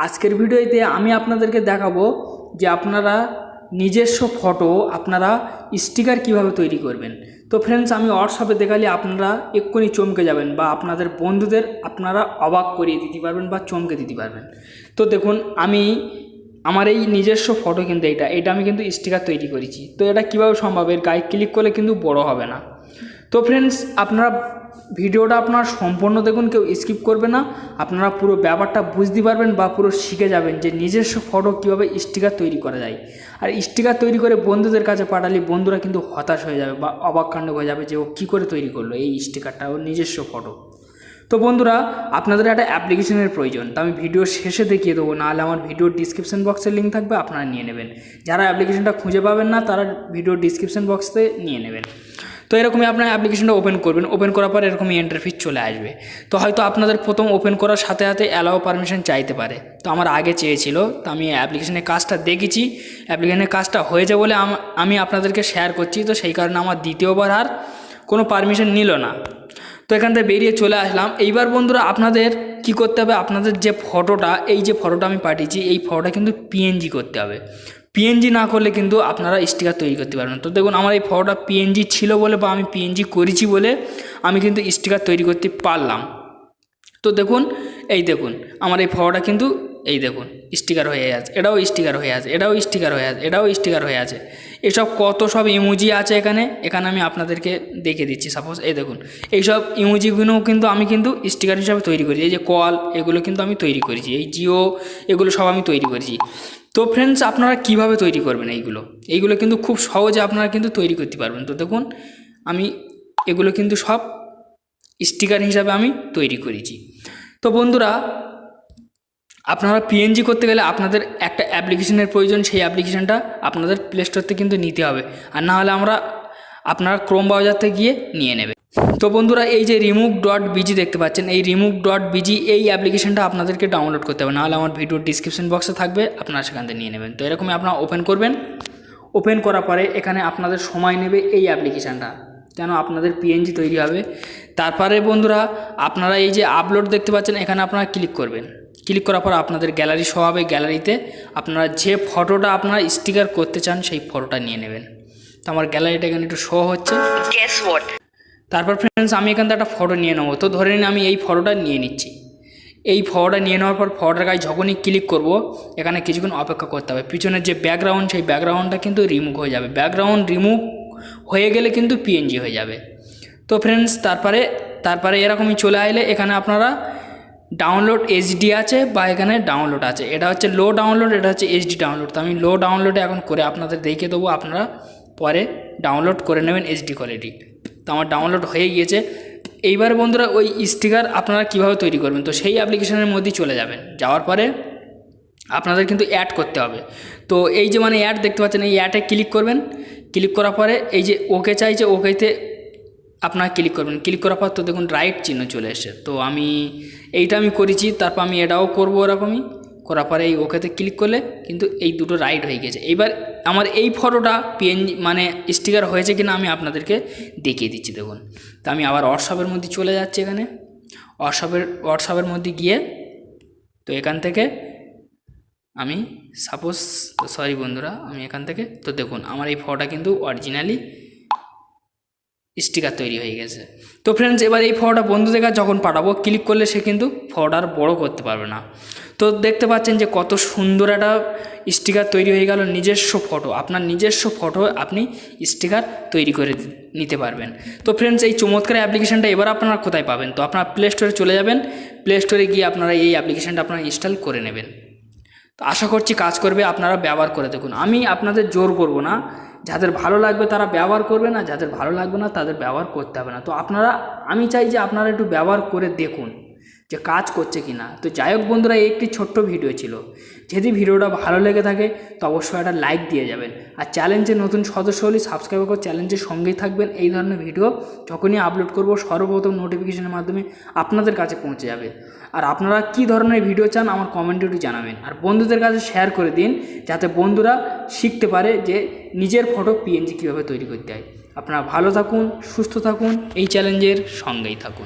আজকের ভিডিওতে আমি আপনাদেরকে দেখাবো যে আপনারা নিজস্ব ফটো আপনারা স্টিকার কিভাবে তৈরি করবেন। তো ফ্রেন্ডস, আমি হোয়াটসঅ্যাপে দেখালে আপনারা এক্ষুনি চমকে যাবেন বা আপনাদের বন্ধুদের আপনারা অবাক করিয়ে দিতে পারবেন বা চমকে দিতে পারবেন। তো দেখুন, আমি আমার এই নিজস্ব ফটো কিন্তু এটা আমি কিন্তু স্টিকার তৈরি করেছি। তো এটা কীভাবে সম্ভব, এর গায়ে ক্লিক করলে কিন্তু বড় হবে না। তো ফ্রেন্ডস, আপনারা ভিডিওটা আপনার সম্পূর্ণ দেখুন, কেউ স্কিপ করবে না। আপনারা পুরো ব্যাপারটা বুঝতে পারবেন বা পুরো শিখে যাবেন যে নিজস্ব ফটো কীভাবে স্টিকার তৈরি করা যায়। আর স্টিকার তৈরি করে বন্ধুদের কাছে পাঠালে বন্ধুরা কিন্তু হতাশ হয়ে যাবে বা অবাককাণ্ড হয়ে যাবে যে ও কী করে তৈরি করলো এই স্টিকারটা, ওর নিজস্ব ফটো। তো বন্ধুরা, আপনাদের একটা অ্যাপ্লিকেশনের প্রয়োজন, তো আমি ভিডিওর শেষে দেখিয়ে দেবো, নাহলে আমার ভিডিওর ডিসক্রিপশন বক্সে লিঙ্ক থাকবে, আপনারা নিয়ে নেবেন। যারা অ্যাপ্লিকেশনটা খুঁজে পাবেন না তারা ভিডিওর ডিসক্রিপশন বক্সে নিয়ে নেবেন। তো এরকমই আপনার অ্যাপ্লিকেশনটা ওপেন করবেন, ওপেন করার পর এরকমই ইন্টারফেস চলে আসবে। তো হয়তো আপনাদের প্রথম ওপেন করার সাথে সাথে অ্যালাও পারমিশন চাইতে পারে, তো আমার আগে চেয়েছিল, তো আমি অ্যাপ্লিকেশনের কাজটা দেখেছি, অ্যাপ্লিকেশনের কাজটা হয়েছে বলে আমি আপনাদেরকে শেয়ার করছি। তো সেই কারণে আমার দ্বিতীয়বার আর কোনো পারমিশন নিল না। তো এখান থেকে বেরিয়ে চলে আসলাম। এইবার বন্ধুরা, আপনাদের কি করতে হবে, আপনাদের যে ফটোটা, এই যে ফটোটা আমি পাঠিয়েছি, এই ফটোটা কিন্তু পিএনজি করতে হবে। পিএনজি না করলে কিন্তু আপনারা স্টিকার তৈরি করতে পারবেন। তো দেখুন, আমার এই ফটোটা পিএনজি ছিল বলে বা আমি পিএনজি করেছি বলে আমি কিন্তু স্টিকার তৈরি করতে পারলাম। তো দেখুন, এই দেখুন আমার এই ফটোটা কিন্তু এই দেখুন স্টিকার হয়ে আছে, এটাও স্টিকার হয়ে আছে, এটাও স্টিকার হয়ে আছে, এটাও স্টিকার হয়ে আছে। এসব কত সব ইমোজি আছে এখানে আমি আপনাদেরকে দেখে দিচ্ছি। সাপোজ এই দেখুন, এইসব ইমোজিগুলো কিন্তু আমি কিন্তু স্টিকার হিসাবে তৈরি করেছি। এই যে কল, এগুলো কিন্তু আমি তৈরি করেছি, এই জিও, এগুলো সব আমি তৈরি করেছি। তো ফ্রেন্ডস, আপনারা কিভাবে তৈরি করবেন এইগুলো কিন্তু খুব সহজে আপনারা কিন্তু তৈরি করতে পারবেন। তো দেখুন, আমি এগুলো কিন্তু সব স্টিকার হিসাবে আমি তৈরি করেছি। তো বন্ধুরা, আপনারা পিএনজি করতে গেলে আপনাদের একটা অ্যাপ্লিকেশনের প্রয়োজন, সেই অ্যাপ্লিকেশনটা আপনাদের প্লে স্টোর থেকে কিন্তু নিতে হবে, আর না হলে আপনারা ক্রোম ব্রাউজার থেকে গিয়ে নিয়ে নেবে। তো বন্ধুরা, এই যে remove.bg দেখতে পাচ্ছেন, এই remove.bg এই অ্যাপ্লিকেশনটা আপনাদেরকে ডাউনলোড করতে হবে, নাহলে আমার ভিডিওর ডিসক্রিপশন বক্সে থাকবে, আপনারা সেখান থেকে নিয়ে নেবেন। তো এরকমই আপনারা ওপেন করবেন। ওপেন করার পরে এখানে আপনাদের সময় নেবে এই অ্যাপ্লিকেশানটা, কেন আপনাদের পিএনজি তৈরি হবে। তারপরে বন্ধুরা, আপনারা এই যে আপলোড দেখতে পাচ্ছেন, এখানে আপনারা ক্লিক করবেন। ক্লিক করার পর আপনাদের গ্যালারি শো হবে, গ্যালারিতে আপনারা যে ফটোটা আপনারা স্টিকার করতে চান সেই ফটোটা নিয়ে নেবেন। তো আমার গ্যালারিটা এখানে একটু শো হচ্ছে। তারপর ফ্রেন্ডস, আমি এখান থেকে একটা ফটো নিয়ে নেবো। তো ধরে নিন আমি এই ফটোটা নিয়ে নিচ্ছি। এই ফটোটা নিয়ে নেওয়ার পর ফটোটার গায়ে যখনই ক্লিক করব, এখানে কিছুক্ষণ অপেক্ষা করতে হবে। পিছনের যে ব্যাকগ্রাউন্ড, সেই ব্যাকগ্রাউন্ডটা কিন্তু রিমুভ হয়ে যাবে। ব্যাকগ্রাউন্ড রিমুভ হয়ে গেলে কিন্তু পিএনজি হয়ে যাবে। তো ফ্রেন্ডস, তারপরে এরকমই চলে আসলে এখানে আপনারা ডাউনলোড এইচডি আছে বা এখানে ডাউনলোড আছে, এটা হচ্ছে লো ডাউনলোড, এটা হচ্ছে এইচডি ডাউনলোড। তো আমি লো ডাউনলোডে এখন করে আপনাদের দেখিয়ে দেবো, আপনারা পরে ডাউনলোড করে নেবেন এইচডি কোয়ালিটি। তো আমার ডাউনলোড হয়ে গিয়েছে। এইবার বন্ধুরা, ওই স্টিকার আপনারা কীভাবে তৈরি করবেন, তো সেই অ্যাপ্লিকেশনের মধ্যেই চলে যাবেন। যাওয়ার পরে আপনাদের কিন্তু অ্যাড করতে হবে। তো এই যে মানে অ্যাড দেখতে পাচ্ছেন, এই অ্যাডে ক্লিক করবেন। ক্লিক করার পরে এই যে ওকে চাইছে, ওকেতে আপনারা ক্লিক করবেন। ক্লিক করার পর তো দেখুন রাইট চিহ্ন চলে এসেছে। তো এইটা আমি করেছি, তারপর আমি এটাও করবো ওরকমই। করার পরে এই ওকেতে ক্লিক করলে কিন্তু এই দুটো রাইট হয়ে গেছে। এইবার আমার এই ফটোটা পিএনজি মানে স্টিকার হয়েছে কিনা আমি আপনাদেরকে দেখিয়ে দিচ্ছি। দেখুন, তো আমি আবার হোয়াটসঅ্যাপের মধ্যে চলে যাচ্ছি। এখানে হোয়াটসঅ্যাপের মধ্যে গিয়ে, তো এখান থেকে আমি সরি বন্ধুরা, আমি এখান থেকে, তো দেখুন আমার এই ফটোটা কিন্তু অরিজিনালি স্টিকার তৈরি হয়ে গেছে। তো ফ্রেন্ডস, এবার এই ফটোটা বন্ধুদের কাছে যখন পাঠাবো, ক্লিক করলে সে কিন্তু ফটোটা আর বড়ো করতে পারবে না। তো দেখতে পাচ্ছেন যে কত সুন্দর একটা স্টিকার তৈরি হয়ে গেল। নিজস্ব ফটো, আপনার নিজস্ব ফটো আপনি স্টিকার তৈরি করে নিতে পারবেন। তো ফ্রেন্ডস, এই চমৎকার অ্যাপ্লিকেশানটা এবার আপনারা কোথায় পাবেন, তো আপনারা প্লে স্টোরে চলে যাবেন। প্লে স্টোরে গিয়ে আপনারা এই অ্যাপ্লিকেশানটা আপনারা ইনস্টল করে নেবেন। তো আশা করছি কাজ করবে, আপনারা ব্যবহার করে দেখুন। আমি আপনাদের জোর করব না, যাদের ভালো লাগবে তারা ব্যবহার করবে, না যাদের ভালো লাগবে না তাদের ব্যবহার করতে হবে না। তো আমি চাই যে আপনারা একটু ব্যবহার করে দেখুন যে কাজ করছে কি না। তো যাই হোক বন্ধুরা, এই একটি ছোট্ট ভিডিও ছিল। যদি ভিডিওটা ভালো লেগে থাকে তো অবশ্যই একটা লাইক দিয়ে যাবেন। আর চ্যালেঞ্জের নতুন সদস্য হলে সাবস্ক্রাইব করে চ্যালেঞ্জের সঙ্গেই থাকবেন। এই ধরনের ভিডিও যখনই আপলোড করব সর্বপ্রথম নোটিফিকেশনের মাধ্যমে আপনাদের কাছে পৌঁছে যাবে। আর আপনারা কী ধরনের ভিডিও চান আমার কমেন্টে একটু জানাবেন। আর বন্ধুদের কাছে শেয়ার করে দিন, যাতে বন্ধুরা শিখতে পারে যে নিজের ফটো পিএনজি কীভাবে তৈরি করতে হয়। আপনারা ভালো থাকুন, সুস্থ থাকুন, এই চ্যালেঞ্জের সঙ্গেই থাকুন।